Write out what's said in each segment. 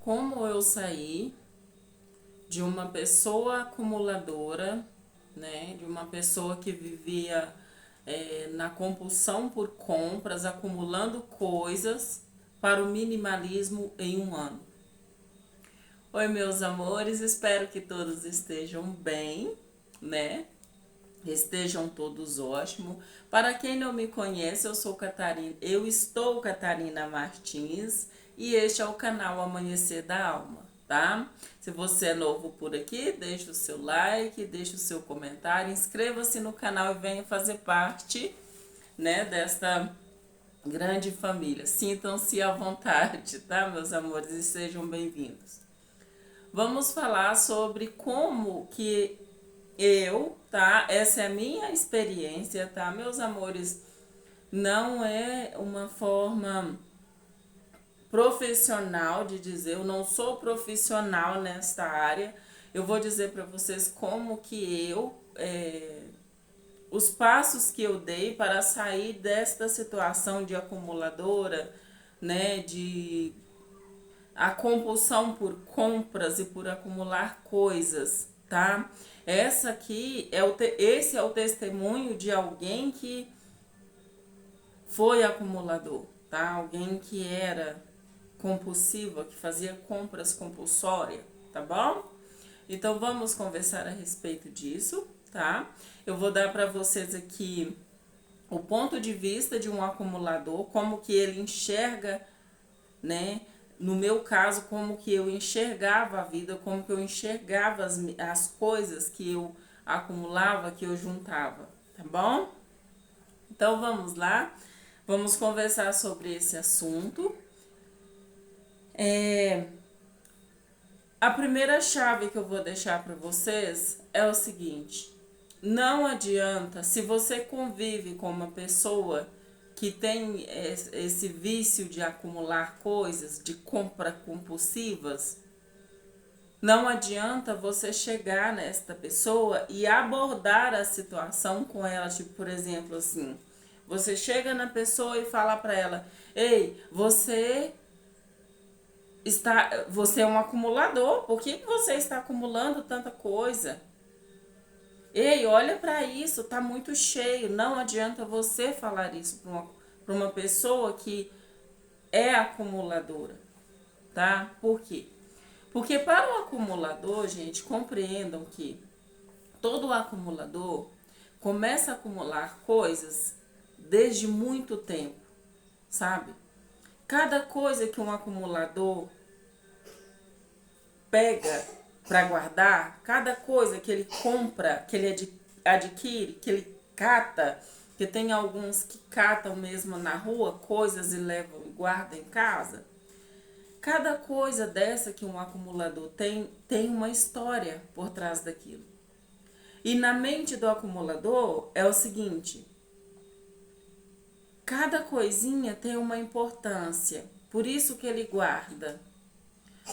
como eu saí de uma pessoa acumuladora, né, de uma pessoa que vivia na compulsão por compras, acumulando coisas, para o minimalismo em um ano. Oi, meus amores, espero que todos estejam bem, né? Estejam todos ótimos. Para quem não me conhece, eu estou Catarina Martins e este é o canal Amanhecer da Alma, tá? Se você é novo por aqui, deixa o seu like, deixa o seu comentário, inscreva-se no canal e venha fazer parte, né, desta grande família. Sintam-se à vontade, tá, meus amores, e sejam bem-vindos. Vamos falar sobre como que tá? Essa é a minha experiência, tá, meus amores? Não é uma forma profissional de dizer, eu não sou profissional nesta área. Eu vou dizer para vocês como que os passos que eu dei para sair desta situação de acumuladora, né, de a compulsão por compras e por acumular coisas, tá? Esse é o testemunho de alguém que foi acumulador, tá? Alguém que era compulsiva, que fazia compras compulsórias, tá bom? Então vamos conversar a respeito disso, tá? Eu vou dar para vocês aqui o ponto de vista de um acumulador, como que ele enxerga, né? No meu caso, como que eu enxergava a vida, como que eu enxergava as coisas que eu acumulava, que eu juntava, tá bom? Então vamos lá, vamos conversar sobre esse assunto. A primeira chave que eu vou deixar para vocês é o seguinte: não adianta, se você convive com uma pessoa que tem esse vício de acumular coisas, de compra compulsivas, não adianta você chegar nesta pessoa e abordar a situação com ela, tipo, por exemplo, assim, você chega na pessoa e fala para ela: "Ei, você é um acumulador. Por que você está acumulando tanta coisa? Ei, olha para isso, tá muito cheio". Não adianta você falar isso para uma pessoa que é acumuladora, tá? Por quê? Porque para o acumulador, gente, compreendam que todo acumulador começa a acumular coisas desde muito tempo, sabe? Cada coisa que um acumulador pega para guardar, cada coisa que ele compra, que ele adquire, que ele cata, que tem alguns que catam mesmo na rua coisas e levam e guardam em casa. Cada coisa dessa que um acumulador tem uma história por trás daquilo. E na mente do acumulador é o seguinte: cada coisinha tem uma importância, por isso que ele guarda.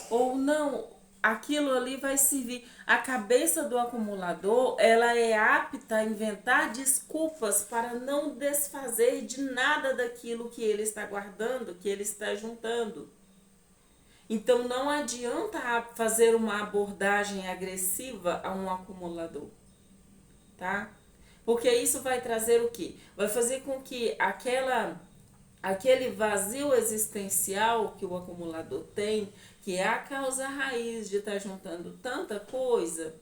Ou não, aquilo ali vai servir. A cabeça do acumulador, ela é apta a inventar desculpas para não desfazer de nada daquilo que ele está guardando, que ele está juntando. Então não adianta fazer uma abordagem agressiva a um acumulador, tá? Porque isso vai trazer o quê? Vai fazer com que aquele vazio existencial que o acumulador tem, que é a causa raiz de estar juntando tanta coisa,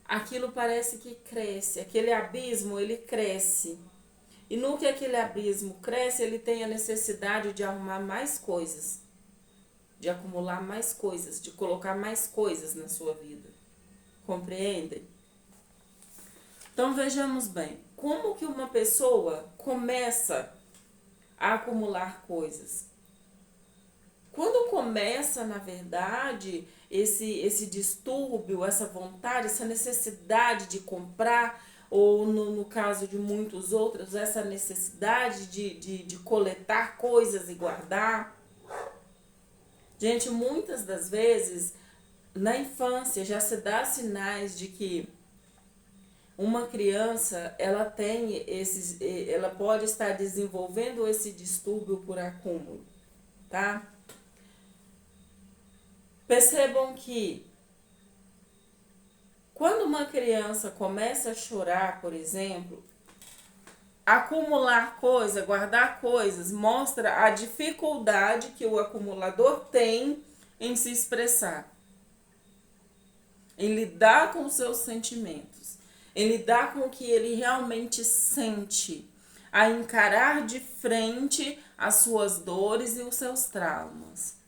aquilo parece que cresce, aquele abismo ele cresce. E no que aquele abismo cresce, ele tem a necessidade de arrumar mais coisas, de acumular mais coisas, de colocar mais coisas na sua vida. Compreendem? Então vejamos bem, como que uma pessoa começa a acumular coisas? Quando começa, na verdade, esse distúrbio, essa vontade, essa necessidade de comprar, ou no caso de muitos outros, essa necessidade de coletar coisas e guardar. Gente, muitas das vezes, na infância, já se dá sinais de que uma criança, ela pode estar desenvolvendo esse distúrbio por acúmulo, tá? Percebam que quando uma criança começa a chorar, por exemplo, acumular coisa, guardar coisas, mostra a dificuldade que o acumulador tem em se expressar, em lidar com os seus sentimentos, em lidar com o que ele realmente sente, a encarar de frente as suas dores e os seus traumas.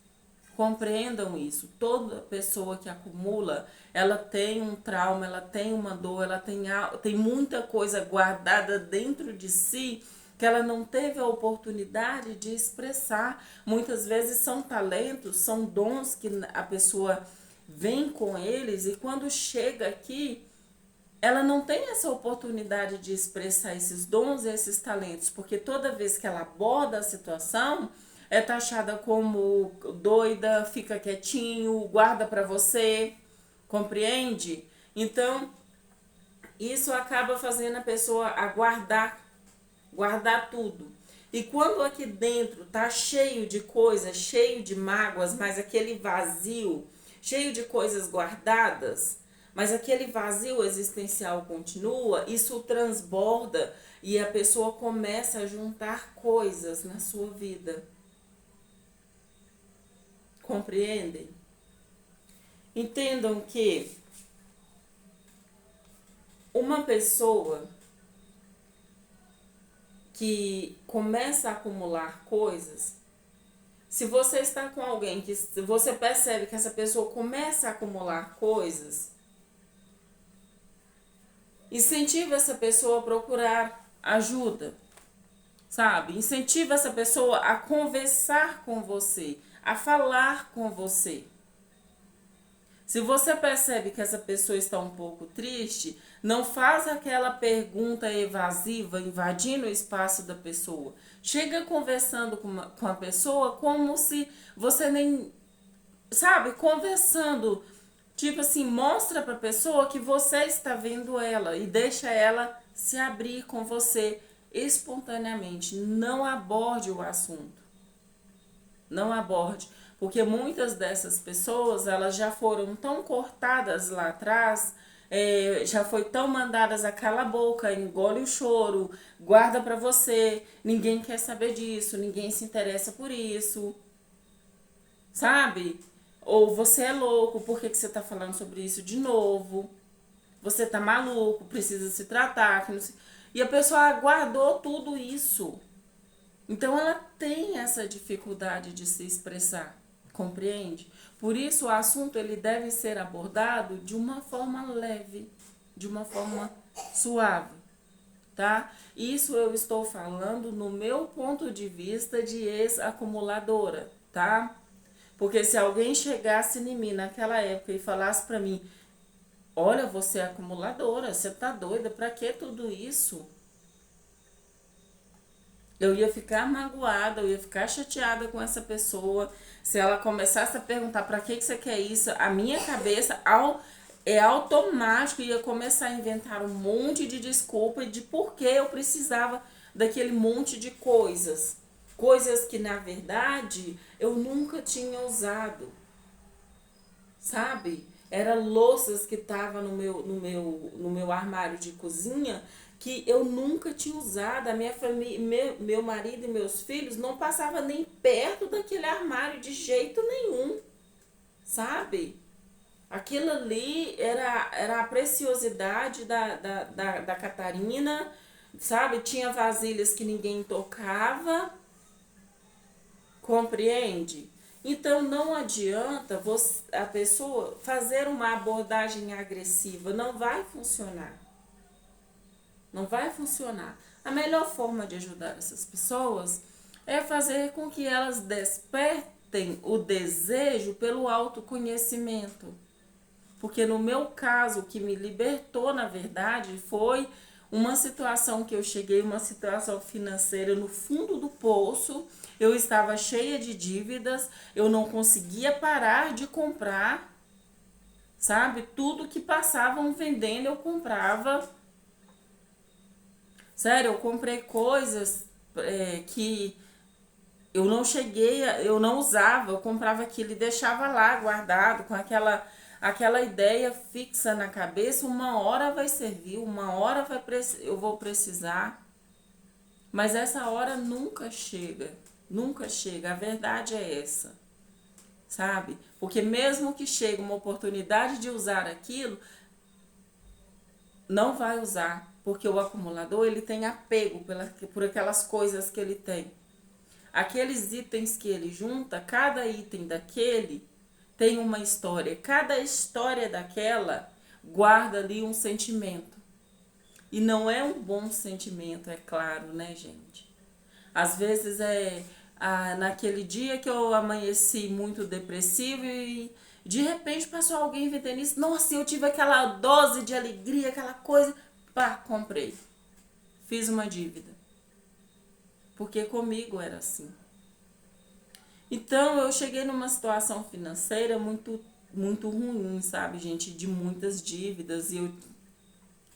Compreendam isso. Toda pessoa que acumula, ela tem um trauma, ela tem uma dor, ela tem muita coisa guardada dentro de si que ela não teve a oportunidade de expressar. Muitas vezes são talentos, são dons que a pessoa vem com eles e quando chega aqui, ela não tem essa oportunidade de expressar esses dons e esses talentos, porque toda vez que ela aborda a situação, é taxada como doida, fica quietinho, guarda para você, compreende? Então, isso acaba fazendo a pessoa guardar tudo. E quando aqui dentro tá cheio de coisas, cheio de mágoas, mas aquele vazio, cheio de coisas guardadas, mas aquele vazio existencial continua, isso transborda e a pessoa começa a juntar coisas na sua vida. Compreendem? Entendam que uma pessoa que começa a acumular coisas, se você está com alguém que você percebe que essa pessoa começa a acumular coisas, incentiva essa pessoa a procurar ajuda, sabe? Incentiva essa pessoa a conversar com você, a falar com você. Se você percebe que essa pessoa está um pouco triste, não faz aquela pergunta evasiva, invadindo o espaço da pessoa. Chega conversando com a pessoa como se você nem... Sabe? Conversando. Tipo assim, mostra para a pessoa que você está vendo ela e deixa ela se abrir com você espontaneamente. Não aborde o assunto. Não aborde. Porque muitas dessas pessoas, elas já foram tão cortadas lá atrás, já foi tão mandadas a cala a boca, engole o choro, guarda pra você, ninguém quer saber disso, ninguém se interessa por isso, sabe? Ou você é louco, por que você tá falando sobre isso de novo? Você tá maluco, precisa se tratar. Que não se... E a pessoa guardou tudo isso. Então ela tem essa dificuldade de se expressar. Compreende? Por isso o assunto ele deve ser abordado de uma forma leve, de uma forma suave, tá? Isso eu estou falando no meu ponto de vista de ex-acumuladora, tá? Porque se alguém chegasse em mim naquela época e falasse pra mim, olha, você é acumuladora, você tá doida, pra que tudo isso? Eu ia ficar magoada, eu ia ficar chateada com essa pessoa. Se ela começasse a perguntar para que você quer isso, a minha cabeça é automático, ia começar a inventar um monte de desculpa de por que eu precisava daquele monte de coisas. Coisas que, na verdade, eu nunca tinha usado, sabe? Era louças que estavam no meu armário de cozinha que eu nunca tinha usado. A minha família, meu marido e meus filhos não passavam nem perto daquele armário de jeito nenhum, sabe? Aquilo ali era a preciosidade da Catarina, sabe? Tinha vasilhas que ninguém tocava, compreende? Então não adianta a pessoa fazer uma abordagem agressiva, não vai funcionar. Não vai funcionar. A melhor forma de ajudar essas pessoas é fazer com que elas despertem o desejo pelo autoconhecimento. Porque no meu caso, o que me libertou, na verdade, foi uma situação que eu cheguei, uma situação financeira no fundo do poço. Eu estava cheia de dívidas, eu não conseguia parar de comprar, sabe? Tudo que passavam vendendo eu comprava. Sério, eu comprei coisas que eu não cheguei, eu não usava, eu comprava aquilo e deixava lá guardado com aquela ideia fixa na cabeça, uma hora vai servir, uma hora eu vou precisar, mas essa hora nunca chega, nunca chega, a verdade é essa, sabe? Porque mesmo que chegue uma oportunidade de usar aquilo, não vai usar, porque o acumulador ele tem apego por aquelas coisas que ele tem. Aqueles itens que ele junta, cada item daquele tem uma história. Cada história daquela guarda ali um sentimento. E não é um bom sentimento, é claro, né, gente? Às vezes naquele dia que eu amanheci muito depressivo e de repente passou alguém vendendo isso. Nossa, eu tive aquela dose de alegria, aquela coisa. Pá, comprei. Fiz uma dívida. Porque comigo era assim. Então, eu cheguei numa situação financeira muito ruim, sabe, gente? De muitas dívidas. E eu,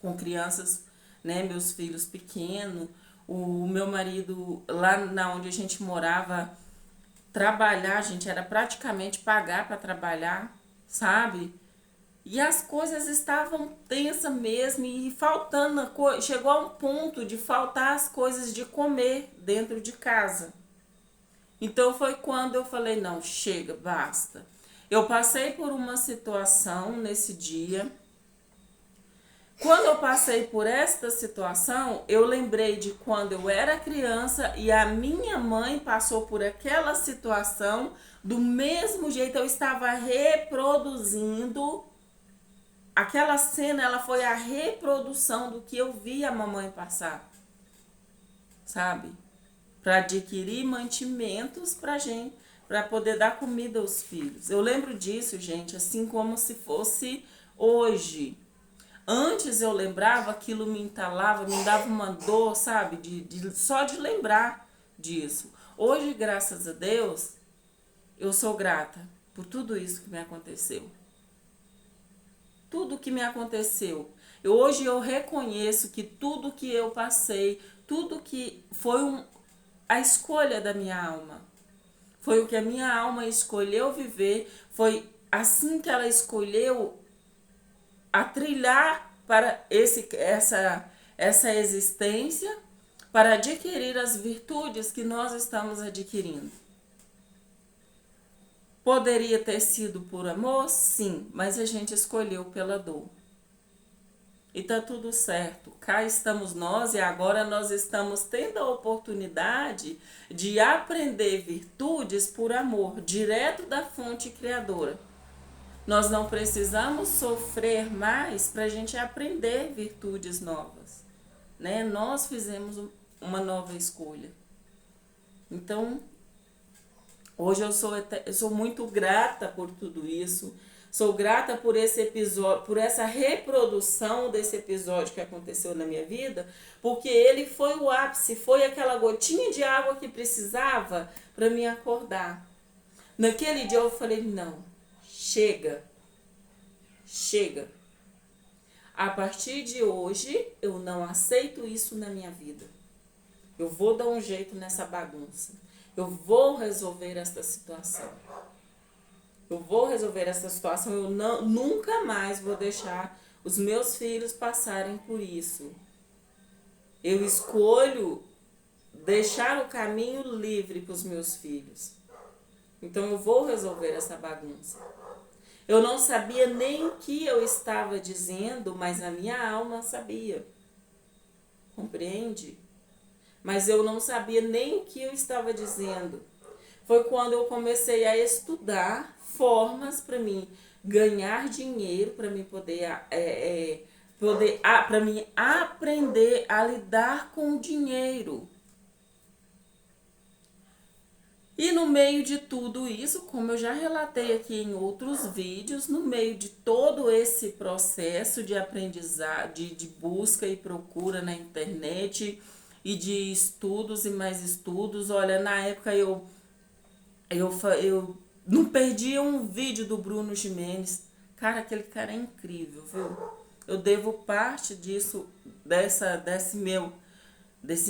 com crianças, né, meus filhos pequenos. O meu marido, lá na onde a gente morava, trabalhar, gente, era praticamente pagar para trabalhar, sabe? E as coisas estavam tensas mesmo e faltando, chegou a um ponto de faltar as coisas de comer dentro de casa. Então foi quando eu falei, não, chega, basta. Eu passei por uma situação nesse dia. Quando eu passei por esta situação, eu lembrei de quando eu era criança e a minha mãe passou por aquela situação do mesmo jeito. Eu estava reproduzindo aquela cena, ela foi a reprodução do que eu vi a mamãe passar, sabe? Para adquirir mantimentos para gente, para poder dar comida aos filhos. Eu lembro disso, gente, assim como se fosse hoje. Antes eu lembrava, aquilo me entalava, me dava uma dor, sabe? Só de lembrar disso. Hoje, graças a Deus, eu sou grata por tudo isso que me aconteceu. Tudo que me aconteceu. Hoje eu reconheço que tudo que eu passei, tudo que foi a escolha da minha alma. Foi o que a minha alma escolheu viver, foi assim que ela escolheu a trilhar para essa existência, para adquirir as virtudes que nós estamos adquirindo. Poderia ter sido por amor? Sim, mas a gente escolheu pela dor. E tá tudo certo. Cá estamos nós e agora nós estamos tendo a oportunidade de aprender virtudes por amor, direto da fonte criadora. Nós não precisamos sofrer mais para a gente aprender virtudes novas, né? Nós fizemos uma nova escolha. Então, hoje eu sou muito grata por tudo isso. Sou grata por esse episódio, por essa reprodução desse episódio que aconteceu na minha vida, porque ele foi o ápice, foi aquela gotinha de água que precisava para me acordar. Naquele dia eu falei, não, chega. Chega. A partir de hoje, eu não aceito isso na minha vida. Eu vou dar um jeito nessa bagunça. Eu vou resolver esta situação. Eu vou resolver essa situação. Eu nunca mais vou deixar os meus filhos passarem por isso. Eu escolho deixar o caminho livre para os meus filhos. Então eu vou resolver essa bagunça. Eu não sabia nem o que eu estava dizendo, mas a minha alma sabia. Compreende? Mas eu não sabia nem o que eu estava dizendo. Foi quando eu comecei a estudar formas para mim ganhar dinheiro, para mim para mim aprender a lidar com o dinheiro. E no meio de tudo isso, como eu já relatei aqui em outros vídeos, no meio de todo esse processo de aprendizado, de busca e procura na internet e de estudos e mais estudos, olha, na época eu não perdi um vídeo do Bruno Gimenez. Cara, aquele cara é incrível, viu? Eu devo parte disso, desse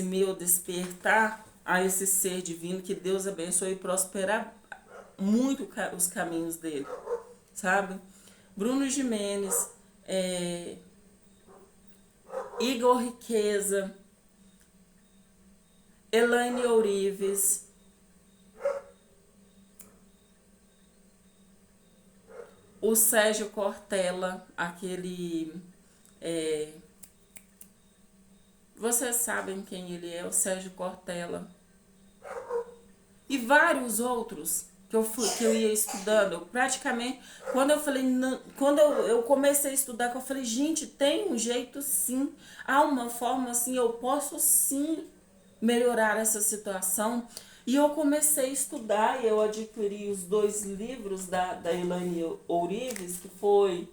meu despertar a esse ser divino, que Deus abençoe e prospere muito os caminhos dele, sabe? Bruno Gimenez, Igor Riqueza, Elaine Ourives, o Sérgio Cortella, aquele... vocês sabem quem ele é, o Sérgio Cortella. E vários outros que eu ia estudando. Eu praticamente, quando eu falei, quando eu comecei a estudar, que eu falei, gente, tem um jeito sim, há uma forma assim, eu posso sim melhorar essa situação. E eu comecei a estudar e eu adquiri os 2 livros da Elaine Ourives, que foi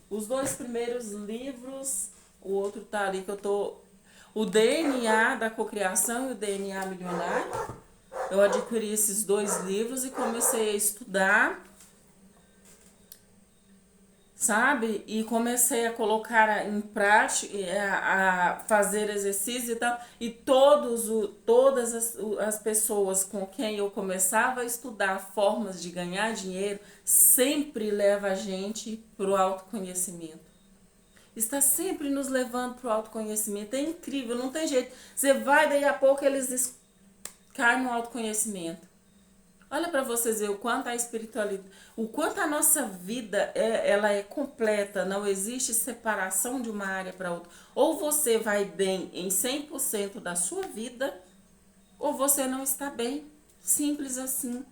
os 2 primeiros livros, o outro tá ali que eu tô, o DNA da Cocriação e o DNA Milionário. Eu adquiri esses 2 livros e comecei a estudar, sabe? E comecei a colocar em prática, a fazer exercício e tal. E todas as pessoas com quem eu começava a estudar formas de ganhar dinheiro, sempre leva a gente para o autoconhecimento. Está sempre nos levando para o autoconhecimento. É incrível, não tem jeito. Você vai, daí a pouco eles caem no autoconhecimento. Olha para vocês verem o quanto a espiritualidade, o quanto a nossa vida ela é completa, não existe separação de uma área para outra. Ou você vai bem em 100% da sua vida, ou você não está bem. Simples assim.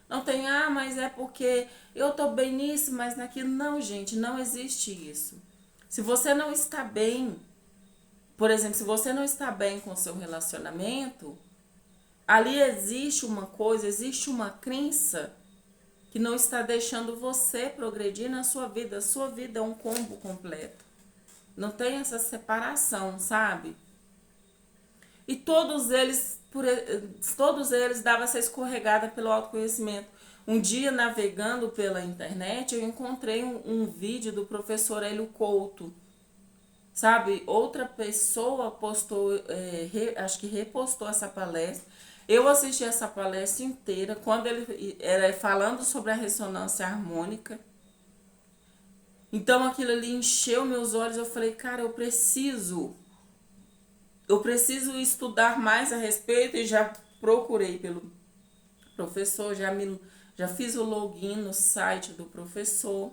Não tem, mas é porque eu tô bem nisso, mas naquilo. Não, gente, não existe isso. Se você não está bem, por exemplo, se você não está bem com o seu relacionamento, ali existe uma coisa, existe uma crença que não está deixando você progredir na sua vida. A sua vida é um combo completo. Não tem essa separação, sabe? E todos eles davam essa escorregada pelo autoconhecimento. Um dia, navegando pela internet, eu encontrei um vídeo do professor Hélio Couto. Sabe? Outra pessoa postou, acho que repostou essa palestra. Eu assisti essa palestra inteira, quando ele era falando sobre a ressonância harmônica. Então aquilo ali encheu meus olhos. Eu falei, cara, eu preciso estudar mais a respeito, e já procurei pelo professor, já fiz o login no site do professor,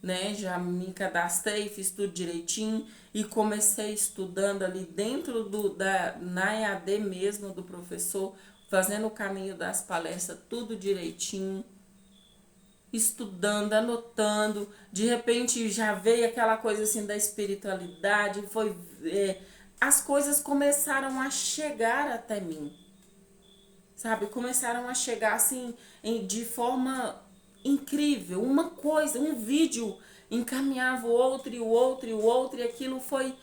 né? Já me cadastrei, fiz tudo direitinho e comecei estudando ali dentro na EAD mesmo do professor, fazendo o caminho das palestras, tudo direitinho, estudando, anotando. De repente já veio aquela coisa assim da espiritualidade, as coisas começaram a chegar até mim, sabe? Começaram a chegar assim de forma incrível. Uma coisa, um vídeo encaminhava o outro e o outro e o outro, e aquilo foi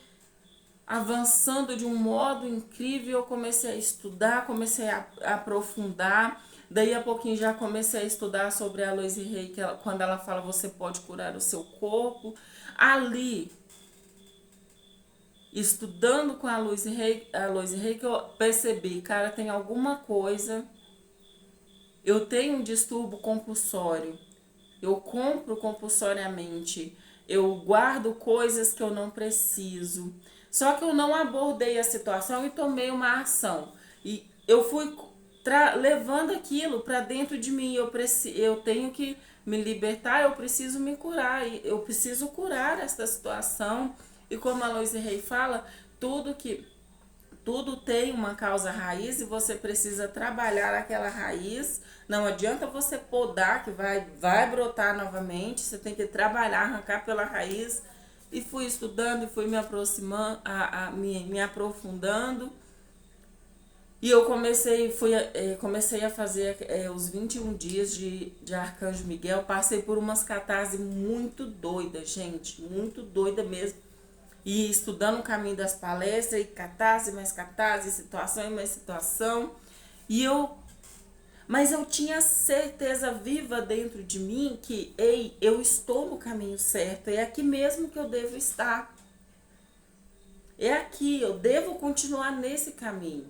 avançando de um modo incrível. Eu comecei a estudar, comecei a aprofundar. Daí a pouquinho já comecei a estudar sobre a Aloyse Hay, quando ela fala você pode curar o seu corpo. Ali, estudando com a Aloyse Hay, que eu percebi, cara, tem alguma coisa. Eu tenho um distúrbio compulsório. Eu compro compulsoriamente. Eu guardo coisas que eu não preciso. Só que eu não abordei a situação e tomei uma ação. E eu fui levando aquilo para dentro de mim. Eu tenho que me libertar, eu preciso me curar. Eu preciso curar essa situação. E como a Aloyse Hay fala, tudo tem uma causa raiz e você precisa trabalhar aquela raiz. Não adianta você podar que vai brotar novamente. Você tem que trabalhar, arrancar pela raiz. E fui estudando e fui me aproximando, me aprofundando. E eu comecei a fazer os 21 dias de Arcanjo Miguel. Passei por umas catarses muito doidas, gente. Muito doida mesmo. E estudando o caminho das palestras, e catarse, mais catarse, situação e mais situação. Mas eu tinha certeza viva dentro de mim que, eu estou no caminho certo, é aqui mesmo que eu devo estar. É aqui, eu devo continuar nesse caminho.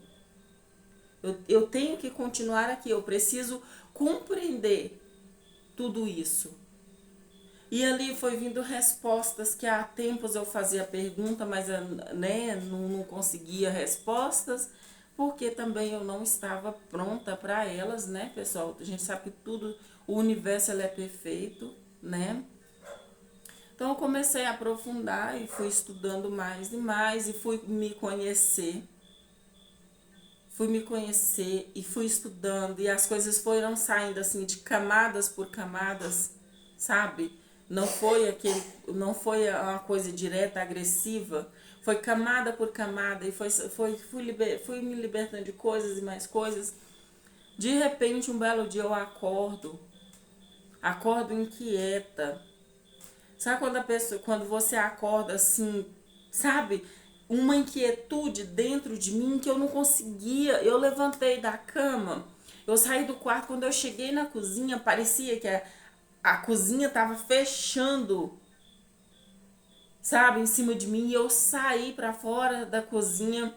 Eu tenho que continuar aqui, eu preciso compreender tudo isso. E ali foi vindo respostas que há tempos eu fazia pergunta, mas né, não conseguia respostas, porque também eu não estava pronta para elas, né, pessoal? A gente sabe que tudo, o universo ele é perfeito, né? Então eu comecei a aprofundar e fui estudando mais e mais e fui me conhecer. Fui me conhecer e fui estudando e as coisas foram saindo assim de camadas por camadas, sabe? Não foi uma coisa direta, agressiva, foi camada por camada e fui me libertando de coisas e mais coisas. De repente, um belo dia eu acordo inquieta. Sabe quando quando você acorda assim, sabe? Uma inquietude dentro de mim que eu não conseguia. Eu levantei da cama, eu saí do quarto, quando eu cheguei na cozinha, parecia que a cozinha tava fechando, sabe, em cima de mim, e eu saí para fora da cozinha.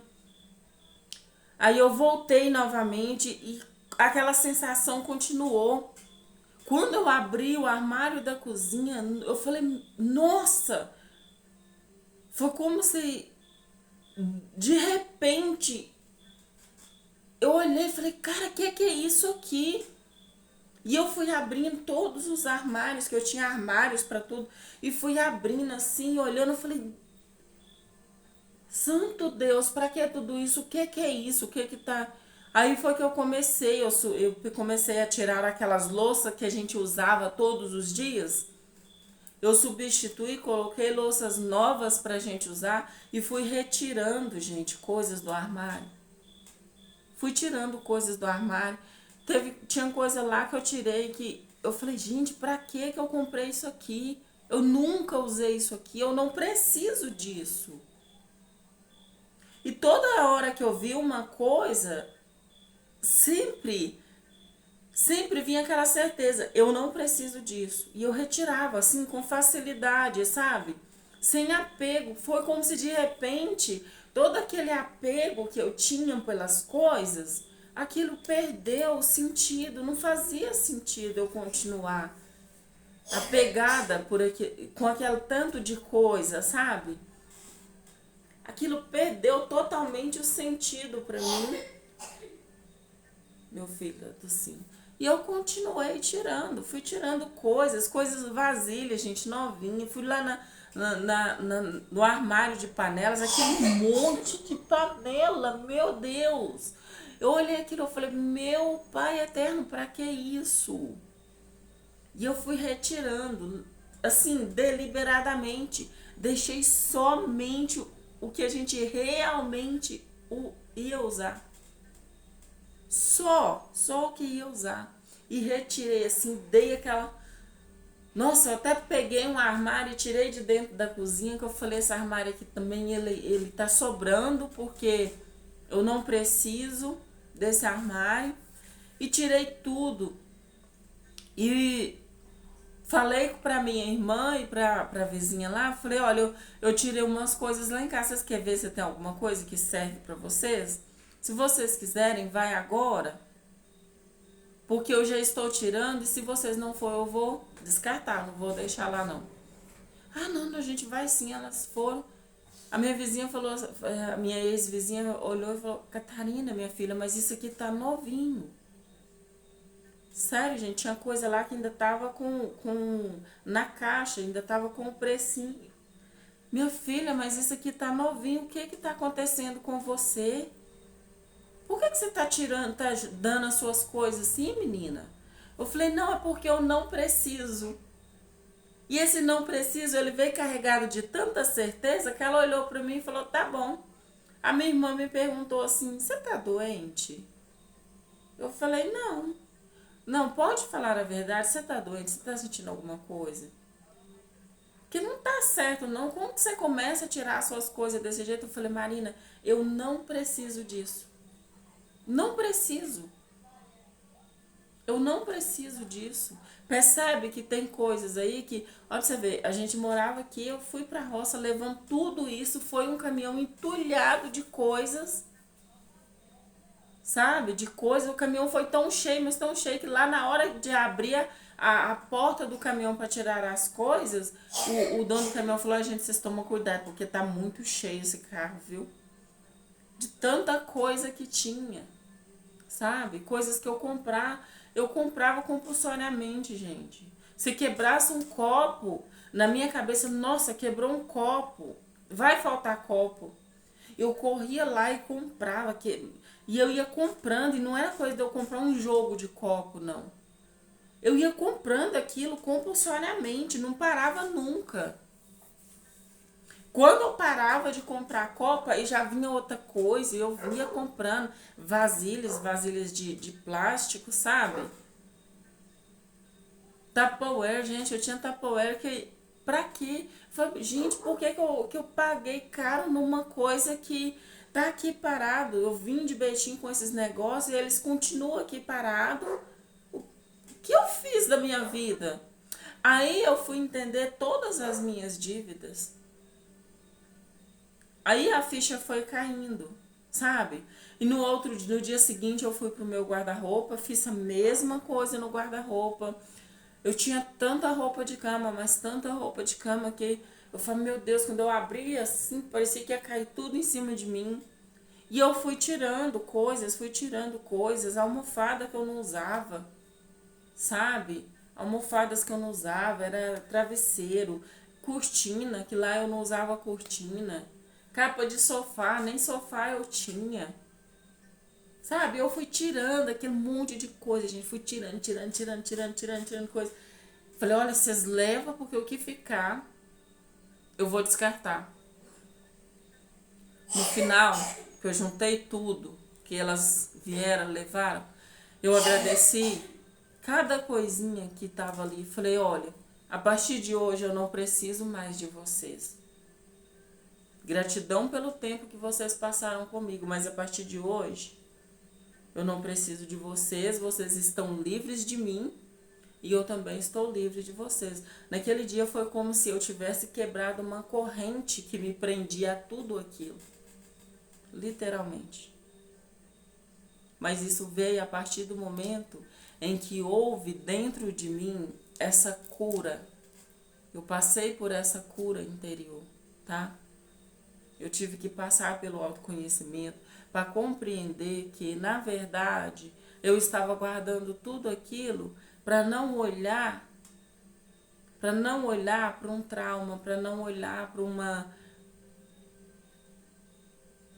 Aí eu voltei novamente e aquela sensação continuou. Quando eu abri o armário da cozinha, eu falei, nossa, foi como se de repente eu olhei e falei, cara, que é isso aqui? E eu fui abrindo todos os armários, que eu tinha armários para tudo, e fui abrindo assim, olhando, eu falei, santo Deus, para que tudo isso? O que é isso? O que tá... Aí foi que eu comecei, eu comecei a tirar aquelas louças que a gente usava todos os dias. Eu substituí, coloquei louças novas pra gente usar e fui retirando, gente, coisas do armário. Fui tirando coisas do armário. Tinha coisa lá que eu tirei que eu falei, gente, pra que eu comprei isso aqui? Eu nunca usei isso aqui, eu não preciso disso. E toda hora que eu vi uma coisa, sempre vinha aquela certeza, eu não preciso disso. E eu retirava, assim, com facilidade, sabe? Sem apego. Foi como se de repente, todo aquele apego que eu tinha pelas coisas, aquilo perdeu o sentido. Não fazia sentido eu continuar apegada com aquele tanto de coisa, sabe? Aquilo perdeu totalmente o sentido pra mim. Meu filho, assim. E eu continuei tirando, fui tirando coisas vasilhas, gente, novinha. Fui lá no armário de panelas, aquele monte de panela, meu Deus. Eu olhei aquilo e falei, meu Pai eterno, pra que isso? E eu fui retirando, assim, deliberadamente. Deixei somente o que a gente realmente ia usar. Só o que ia usar. E retirei assim, dei aquela... Nossa, eu até peguei um armário e tirei de dentro da cozinha, que eu falei, esse armário aqui também, ele tá sobrando, porque eu não preciso desse armário. E tirei tudo. E falei pra minha irmã e pra vizinha lá, falei, olha, eu tirei umas coisas lá em casa, vocês querem ver se tem alguma coisa que serve pra vocês? Se vocês quiserem, vai agora. Porque eu já estou tirando e se vocês não for, eu vou descartar, não vou deixar lá não. Ah, não, a gente vai sim, elas foram. A minha vizinha falou, a minha ex-vizinha olhou e falou, Catarina, minha filha, mas isso aqui tá novinho. Sério, gente, tinha coisa lá que ainda tava na caixa, ainda tava com o precinho. Minha filha, mas isso aqui tá novinho, o que tá acontecendo com você? Por que você tá tirando, tá dando as suas coisas assim, menina? Eu falei, não, é porque eu não preciso. E esse não preciso, ele veio carregado de tanta certeza que ela olhou pra mim e falou, tá bom. A minha irmã me perguntou assim, você tá doente? Eu falei, não. Não, pode falar a verdade, você tá doente, você tá sentindo alguma coisa? Que não tá certo, não. Quando você começa a tirar as suas coisas desse jeito, eu falei, Marina, eu não preciso disso. Não preciso. Eu não preciso disso. Percebe que tem coisas aí que, olha pra você ver, a gente morava aqui, eu fui pra roça levando tudo isso, foi um caminhão entulhado de coisas. sabe? De coisa. O caminhão foi tão cheio, mas tão cheio que lá na hora de abrir a porta do caminhão para tirar as coisas, o dono do caminhão falou: gente, vocês tomam cuidado, porque tá muito cheio esse carro, viu? De tanta coisa que tinha, sabe? Coisas que eu comprava compulsoriamente, gente. Se quebrasse um copo, na minha cabeça, nossa, quebrou um copo, vai faltar copo. Eu corria lá e comprava, e eu ia comprando, e não era coisa de eu comprar um jogo de copo, não. Eu ia comprando aquilo compulsoriamente, não parava nunca. Quando eu parava de comprar a copa, e já vinha outra coisa, e eu ia comprando vasilhas de plástico, sabe? Tupperware, gente, eu tinha Tupperware que... Pra quê? Falei, gente, por que eu paguei caro numa coisa que tá aqui parado? Eu vim de Betim com esses negócios e eles continuam aqui parados. O que eu fiz da minha vida? Aí eu fui entender todas as minhas dívidas. Aí a ficha foi caindo, sabe? E no dia seguinte eu fui pro meu guarda-roupa, fiz a mesma coisa no guarda-roupa. Eu tinha tanta roupa de cama, mas tanta roupa de cama que eu falei, meu Deus, quando eu abri assim, parecia que ia cair tudo em cima de mim. E eu fui tirando coisas, almofada que eu não usava, sabe? Almofadas que eu não usava, era travesseiro, cortina, que lá eu não usava cortina. Capa de sofá, nem sofá eu tinha. Sabe? Eu fui tirando aquele monte de coisa, gente. Fui tirando coisa. Falei, olha, vocês levam, porque o que ficar, eu vou descartar. No final, que eu juntei tudo, que elas vieram, levaram, eu agradeci cada coisinha que tava ali. Falei, olha, a partir de hoje eu não preciso mais de vocês. Gratidão pelo tempo que vocês passaram comigo, mas a partir de hoje eu não preciso de vocês, vocês estão livres de mim e eu também estou livre de vocês. Naquele dia foi como se eu tivesse quebrado uma corrente que me prendia a tudo aquilo, literalmente. Mas isso veio a partir do momento em que houve dentro de mim essa cura. Eu passei por essa cura interior, tá? Eu tive que passar pelo autoconhecimento para compreender que, na verdade, eu estava guardando tudo aquilo para não olhar para um trauma, para não olhar para uma...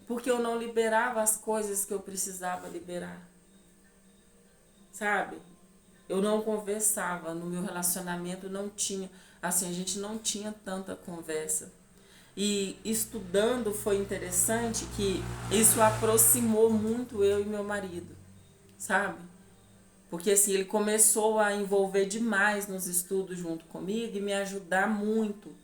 Porque eu não liberava as coisas que eu precisava liberar, sabe? Eu não conversava, no meu relacionamento não tinha, assim, a gente não tinha tanta conversa. E estudando foi interessante que isso aproximou muito eu e meu marido, sabe? Porque assim, ele começou a envolver demais nos estudos junto comigo e me ajudar muito.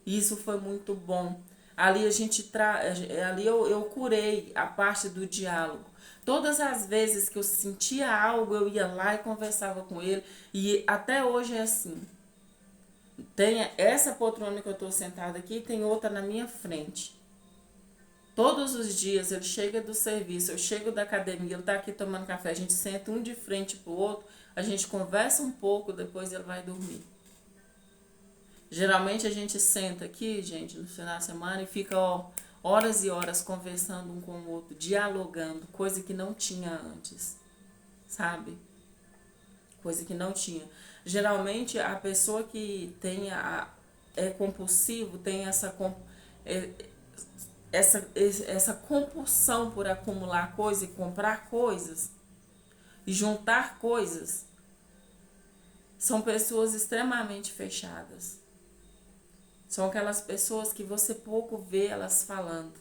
E isso foi muito bom. Ali ali eu curei a parte do diálogo. Todas as vezes que eu sentia algo, eu ia lá e conversava com ele. E até hoje é assim. Tem essa poltrona que eu estou sentada aqui, tem outra na minha frente. Todos os dias ele chega do serviço, eu chego da academia, ele está aqui tomando café, a gente senta um de frente pro outro, a gente conversa um pouco, depois ele vai dormir. Geralmente a gente senta aqui, gente, no final de semana e fica horas e horas conversando um com o outro, dialogando, coisa que não tinha antes, sabe? Coisa que não tinha. Geralmente a pessoa que é compulsivo tem é- essa compulsão por acumular coisas e comprar coisas e juntar coisas. São pessoas extremamente fechadas. São aquelas pessoas que você pouco vê elas falando.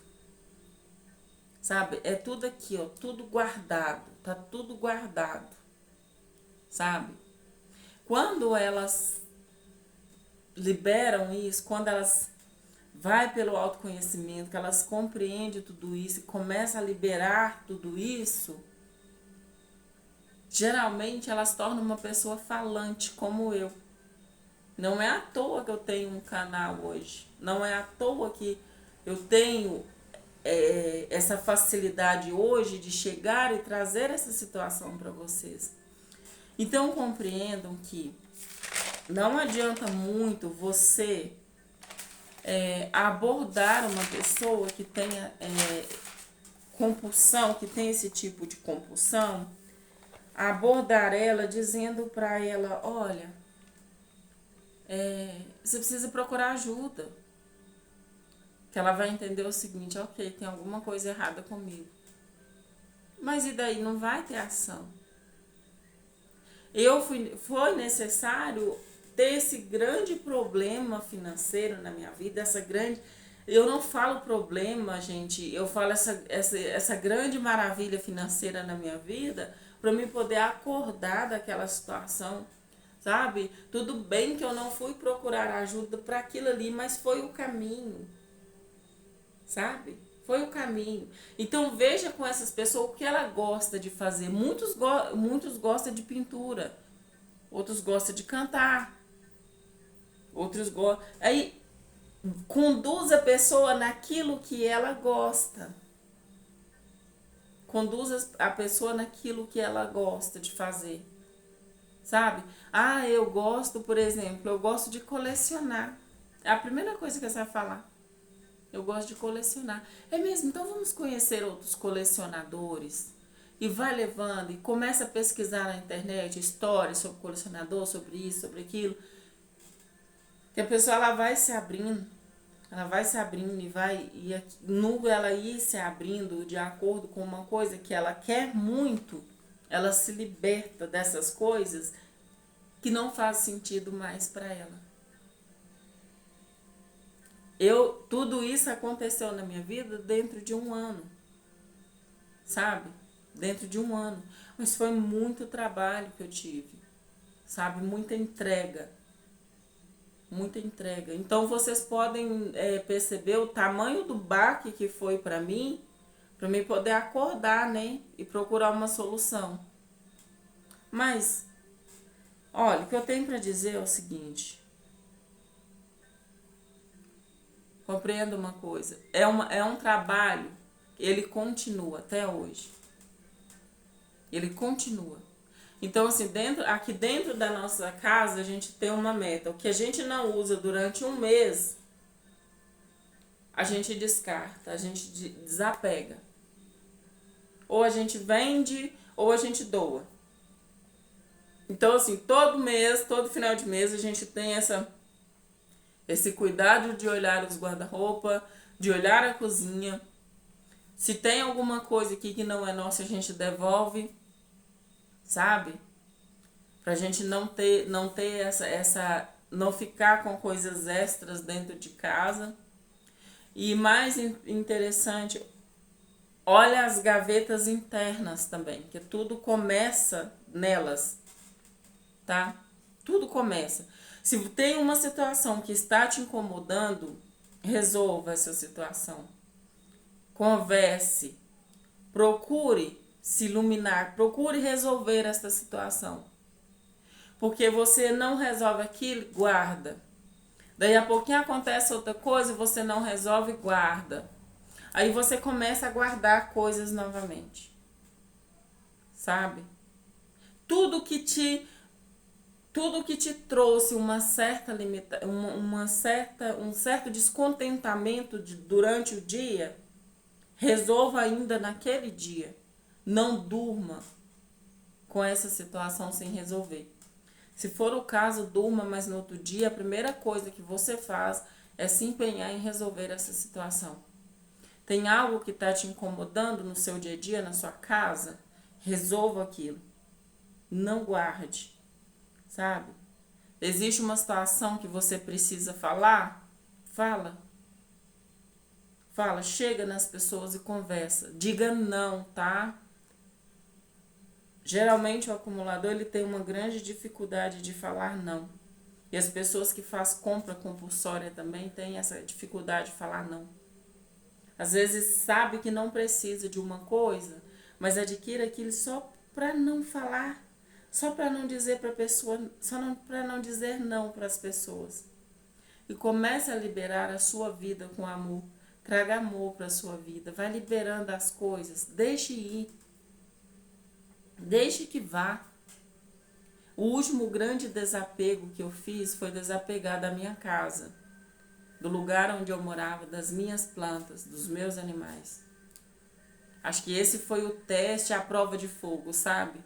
Sabe? É tudo aqui, ó, tudo guardado, tá tudo guardado. Sabe? Quando elas liberam isso, quando elas vai pelo autoconhecimento, que elas compreendem tudo isso e começam a liberar tudo isso, geralmente elas tornam uma pessoa falante como eu. Não é à toa que eu tenho um canal hoje. Não é à toa que eu tenho essa facilidade hoje de chegar e trazer essa situação para vocês. Então compreendam que não adianta muito você abordar uma pessoa que tenha compulsão, que tem esse tipo de compulsão, abordar ela dizendo para ela, olha, você precisa procurar ajuda. Que ela vai entender o seguinte, ok, tem alguma coisa errada comigo. Mas e daí? Não vai ter ação. Foi necessário ter esse grande problema financeiro na minha vida, eu não falo problema, gente, eu falo essa grande maravilha financeira na minha vida, para me poder acordar daquela situação, sabe? Tudo bem que eu não fui procurar ajuda para aquilo ali, mas foi o caminho, sabe? Foi o caminho. Então veja com essas pessoas o que ela gosta de fazer. Muitos gostam de pintura, outros gostam de cantar, outros gostam. Aí conduz a pessoa naquilo que ela gosta. Conduz a pessoa naquilo que ela gosta de fazer. Sabe? Eu gosto, por exemplo, eu gosto de colecionar. É a primeira coisa que você vai falar. Eu gosto de colecionar. É mesmo? Então vamos conhecer outros colecionadores. E vai levando e começa a pesquisar na internet histórias sobre colecionador, sobre isso, sobre aquilo. Que a pessoa ela vai se abrindo ela ir se abrindo de acordo com uma coisa que ela quer muito, ela se liberta dessas coisas que não faz sentido mais para ela. Tudo isso aconteceu na minha vida dentro de um ano, sabe? Dentro de um ano. Mas foi muito trabalho que eu tive, sabe? Muita entrega. Então vocês podem perceber o tamanho do baque que foi para mim poder acordar, né? E procurar uma solução. Mas, olha, o que eu tenho para dizer é o seguinte. Compreenda uma coisa. É um trabalho, ele continua até hoje. Ele continua. Então, assim, aqui dentro da nossa casa, a gente tem uma meta. O que a gente não usa durante um mês, a gente descarta, a gente desapega. Ou a gente vende, ou a gente doa. Então, assim, todo final de mês, a gente tem esse cuidado de olhar os guarda-roupa, de olhar a cozinha. Se tem alguma coisa aqui que não é nossa, a gente devolve, sabe? Pra gente não ter não ficar com coisas extras dentro de casa. E mais interessante, olha as gavetas internas também, que tudo começa nelas, tá? Tudo começa. Se tem uma situação que está te incomodando, resolva essa situação. Converse. Procure se iluminar. Procure resolver essa situação. Porque você não resolve aquilo, guarda. Daí a pouquinho acontece outra coisa, você não resolve, guarda. Aí você começa a guardar coisas novamente. Sabe? Tudo que te trouxe um certo descontentamento durante o dia, resolva ainda naquele dia. Não durma com essa situação sem resolver. Se for o caso, durma, mas no outro dia a primeira coisa que você faz é se empenhar em resolver essa situação. Tem algo que está te incomodando no seu dia a dia, na sua casa? Resolva aquilo. Não guarde. Sabe? Existe uma situação que você precisa falar? Fala. Fala, chega nas pessoas e conversa. Diga não, tá? Geralmente o acumulador ele tem uma grande dificuldade de falar não. E as pessoas que fazem compra compulsória também têm essa dificuldade de falar não. Às vezes sabe que não precisa de uma coisa, mas adquire aquilo só para não falar. Só para não dizer para a pessoa, para não dizer não para as pessoas. E comece a liberar a sua vida com amor. Traga amor para a sua vida. Vai liberando as coisas. Deixe ir. Deixe que vá. O último grande desapego que eu fiz foi desapegar da minha casa, do lugar onde eu morava, das minhas plantas, dos meus animais. Acho que esse foi o teste, a prova de fogo, sabe?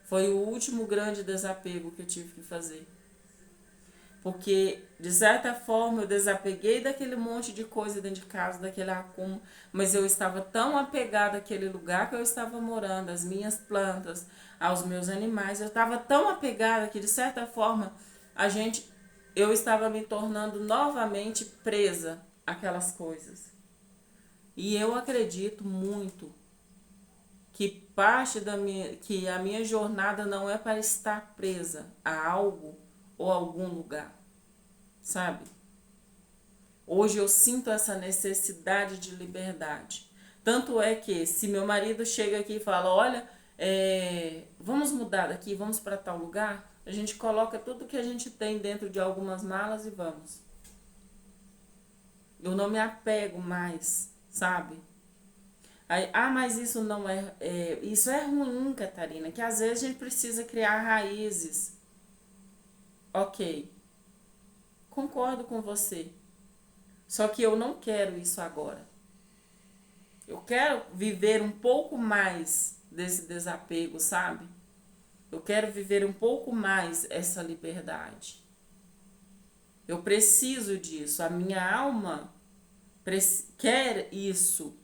Foi o último grande desapego que eu tive que fazer. Porque, de certa forma, eu desapeguei daquele monte de coisa dentro de casa, daquele acúmulo, mas eu estava tão apegada àquele lugar que eu estava morando, às minhas plantas, aos meus animais. Eu estava tão apegada que, de certa forma, eu estava me tornando novamente presa àquelas coisas. E eu acredito muito que que a minha jornada não é para estar presa a algo ou a algum lugar, sabe? Hoje eu sinto essa necessidade de liberdade. Tanto é que se meu marido chega aqui e fala, olha, vamos mudar daqui, vamos para tal lugar, a gente coloca tudo que a gente tem dentro de algumas malas e vamos. Eu não me apego mais, sabe? Aí, mas isso não isso é ruim, Catarina, que às vezes a gente precisa criar raízes. Ok, concordo com você. Só que eu não quero isso agora. Eu quero viver um pouco mais desse desapego, sabe? Eu quero viver um pouco mais essa liberdade. Eu preciso disso. A minha alma quer isso.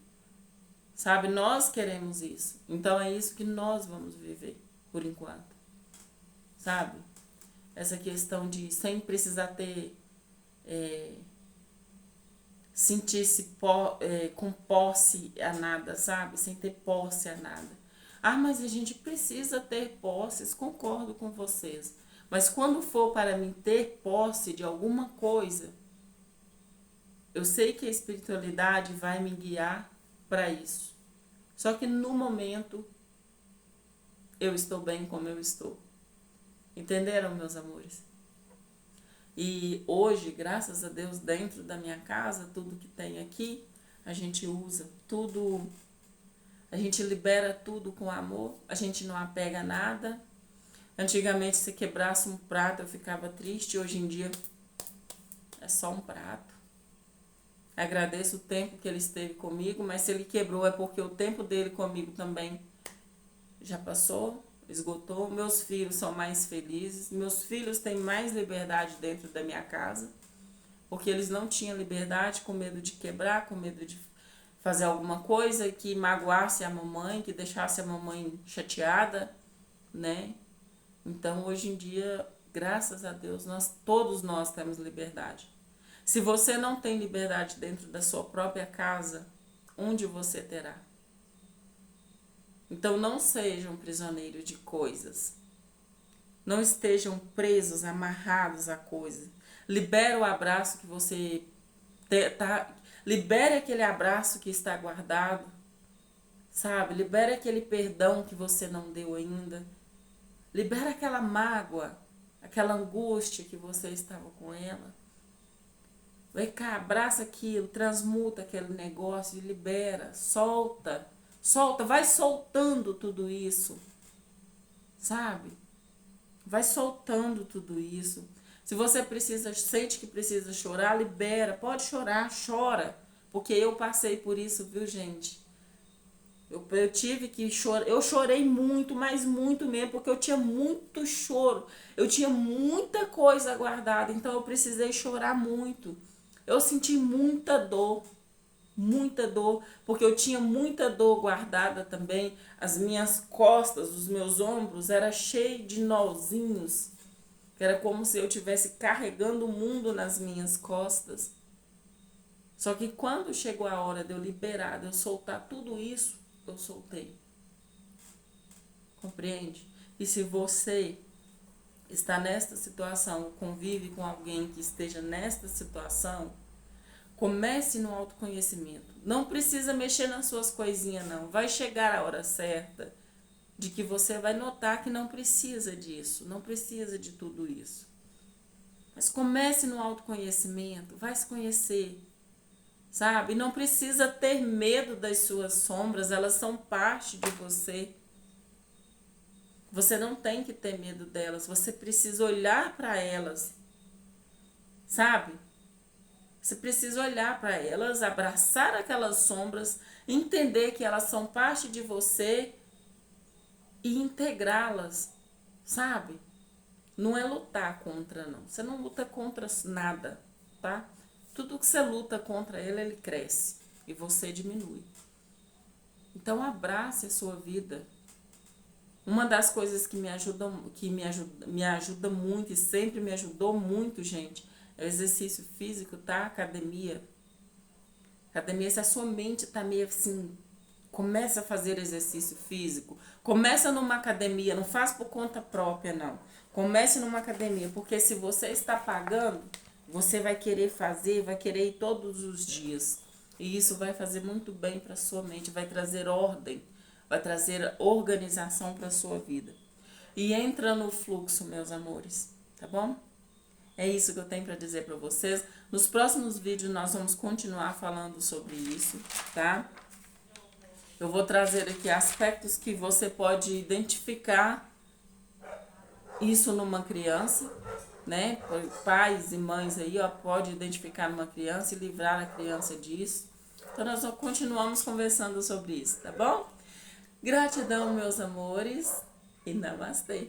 Sabe? Nós queremos isso. Então é isso que nós vamos viver, por enquanto. Sabe? Essa questão de sem precisar ter... sentir-se com posse a nada, sabe? Sem ter posse a nada. Mas a gente precisa ter posses, concordo com vocês. Mas quando for para mim ter posse de alguma coisa, eu sei que a espiritualidade vai me guiar para isso. Só que no momento, eu estou bem como eu estou. Entenderam, meus amores? E hoje, graças a Deus, dentro da minha casa, tudo que tem aqui, a gente usa tudo, a gente libera tudo com amor, a gente não apega a nada. Antigamente, se quebrasse um prato, eu ficava triste, hoje em dia é só um prato. Agradeço o tempo que ele esteve comigo, mas se ele quebrou é porque o tempo dele comigo também já passou, esgotou. Meus filhos são mais felizes, meus filhos têm mais liberdade dentro da minha casa, porque eles não tinham liberdade, com medo de quebrar, com medo de fazer alguma coisa que magoasse a mamãe, que deixasse a mamãe chateada, né? Então, hoje em dia, graças a Deus, todos nós temos liberdade. Se você não tem liberdade dentro da sua própria casa, onde você terá? Então, não sejam prisioneiros de coisas. Não estejam presos, amarrados a coisas. Libere o abraço que você libere aquele abraço que está guardado, sabe? Libere aquele perdão que você não deu ainda. Libere aquela mágoa, aquela angústia que você estava com ela. Vai cá, abraça aquilo, transmuta aquele negócio e libera, solta. Solta, vai soltando tudo isso, sabe? Vai soltando tudo isso. Se você sente que precisa chorar, libera. Pode chorar, chora. Porque eu passei por isso, viu, gente? Eu tive que chorar. Eu chorei muito, mas muito mesmo, porque eu tinha muito choro. Eu tinha muita coisa guardada, então eu precisei chorar muito. Eu senti muita dor, porque eu tinha muita dor guardada também. As minhas costas, os meus ombros era cheio de nozinhos, que era como se eu estivesse carregando o mundo nas minhas costas. Só que quando chegou a hora de eu liberar, de eu soltar tudo isso, eu soltei. Compreende? E se você está nesta situação, convive com alguém que esteja nesta situação, comece no autoconhecimento. Não precisa mexer nas suas coisinhas, não. Vai chegar a hora certa de que você vai notar que não precisa disso, não precisa de tudo isso. Mas comece no autoconhecimento, vai se conhecer. sabe? Não precisa ter medo das suas sombras, elas são parte de você. Você não tem que ter medo delas, você precisa olhar para elas, sabe? Você precisa olhar para elas, abraçar aquelas sombras, entender que elas são parte de você e integrá-las, sabe? Não é lutar contra, não. Você não luta contra nada, tá? Tudo que você luta contra ele, ele cresce e você diminui. Então abrace a sua vida. Uma das coisas que me ajuda muito e sempre me ajudou muito, gente, é o exercício físico, tá? Academia. Academia, se a sua mente tá meio assim, começa a fazer exercício físico. Começa numa academia, não faz por conta própria, não. Comece numa academia, porque se você está pagando, você vai querer fazer, vai querer ir todos os dias. E isso vai fazer muito bem para sua mente, vai trazer ordem, vai trazer organização para sua vida. E entra no fluxo, meus amores, tá bom? É isso que eu tenho para dizer para vocês. Nos próximos vídeos nós vamos continuar falando sobre isso, tá? Eu vou trazer aqui aspectos que você pode identificar isso numa criança, né? Pais e mães aí, ó, pode identificar numa criança e livrar a criança disso. Então nós continuamos conversando sobre isso, tá bom? Gratidão, meus amores, e namastê.